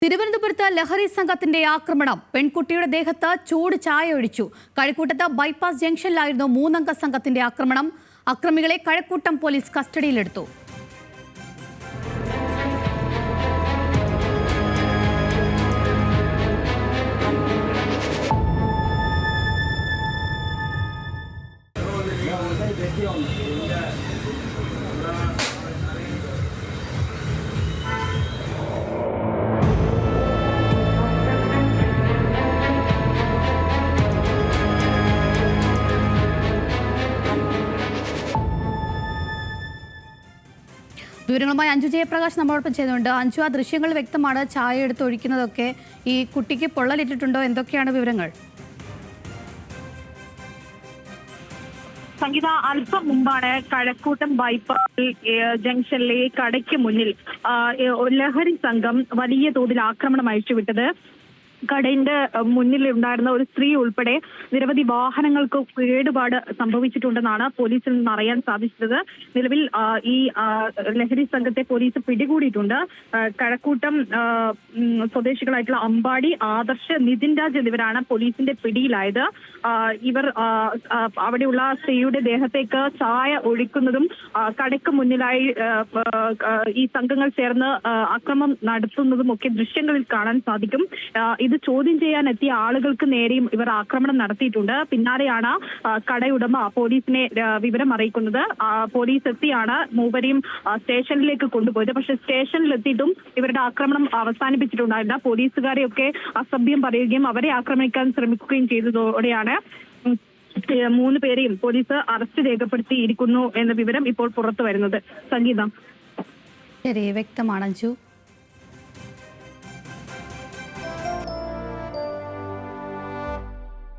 തിരുവനന്തപുരത്ത് ലഹരി സംഘത്തിന്റെ ആക്രമണം. പെൺകുട്ടിയുടെ ദേഹത്ത് ചൂട് ചായ ഒഴിച്ചു. കഴക്കൂട്ടത്ത് ബൈപ്പാസ് ജംഗ്ഷനിലായിരുന്നു 3 അംഗ സംഘത്തിന്റെ ആക്രമണം. അക്രമികളെ കഴക്കൂട്ടം പോലീസ് കസ്റ്റഡിയിലെടുത്തു. വിവരങ്ങളുമായി അഞ്ജു ജയപ്രകാശ് നമ്മളോടൊപ്പം ചെയ്യുന്നുണ്ട്. അഞ്ജു, ആ ദൃശ്യങ്ങൾ വ്യക്തമാണ്. ചായ എടുത്ത് ഒഴിക്കുന്നതൊക്കെ. ഈ കുട്ടിക്ക് പൊള്ളലിട്ടിട്ടുണ്ടോ? എന്തൊക്കെയാണ് വിവരങ്ങൾ? സംഗീത, അല്പം മുമ്പാണ് കഴക്കൂട്ടം ബൈപ്പാസ് ജംഗ്ഷനിലെ കടയ്ക്ക് മുന്നിൽ ലഹരി സംഘം വലിയ തോതിൽ ആക്രമണം അഴിച്ചുവിട്ടത്. കടയുടെ മുന്നിൽ ഉണ്ടായിരുന്ന ഒരു സ്ത്രീ ഉൾപ്പെടെ നിരവധി വാഹനങ്ങൾക്ക് കേടുപാട് സംഭവിച്ചിട്ടുണ്ടെന്നാണ് പോലീസിൽ നിന്ന് അറിയാൻ സാധിച്ചത്. നിലവിൽ ഈ ലഹരി സംഘത്തെ പോലീസ് പിടികൂടിയിട്ടുണ്ട്. കഴക്കൂട്ടം സ്വദേശികളായിട്ടുള്ള അമ്പാടി, ആദർശ്, നിതിൻ രാജ് എന്നിവരാണ് പോലീസിന്റെ പിടിയിലായത്. ഇവർ അവിടെയുള്ള സ്ത്രീയുടെ ദേഹത്തേക്ക് ചായ ഒഴിക്കുന്നതും കടയ്ക്ക് മുന്നിലായി ഈ സംഘങ്ങൾ ചേർന്ന് അക്രമം നടത്തുന്നതും ഒക്കെ ദൃശ്യങ്ങളിൽ കാണാൻ സാധിക്കും. ഇത് ചോദ്യം ചെയ്യാൻ എത്തിയ ആളുകൾക്ക് നേരെയും ഇവർ ആക്രമണം നടത്തിയിട്ടുണ്ട്. പിന്നാലെയാണ് കടയുടമ പോലീസിനെ വിവരം അറിയിക്കുന്നത്. പോലീസ് എത്തിയാണ് മൂവരെയും സ്റ്റേഷനിലേക്ക് കൊണ്ടുപോയത്. പക്ഷെ സ്റ്റേഷനിലെത്തിയിട്ടും ഇവരുടെ ആക്രമണം അവസാനിപ്പിച്ചിട്ടുണ്ടായില്ല. പോലീസുകാരെയൊക്കെ അസഭ്യം പറയുകയും അവരെ ആക്രമിക്കാൻ ശ്രമിക്കുകയും ചെയ്തതോടെയാണ് 3 പേരെയും പോലീസ് അറസ്റ്റ് രേഖപ്പെടുത്തിയിരിക്കുന്നു എന്ന വിവരം ഇപ്പോൾ പുറത്തു വരുന്നത്. സംഗീത, ശരി, വ്യക്തമാണ് അഞ്ജു.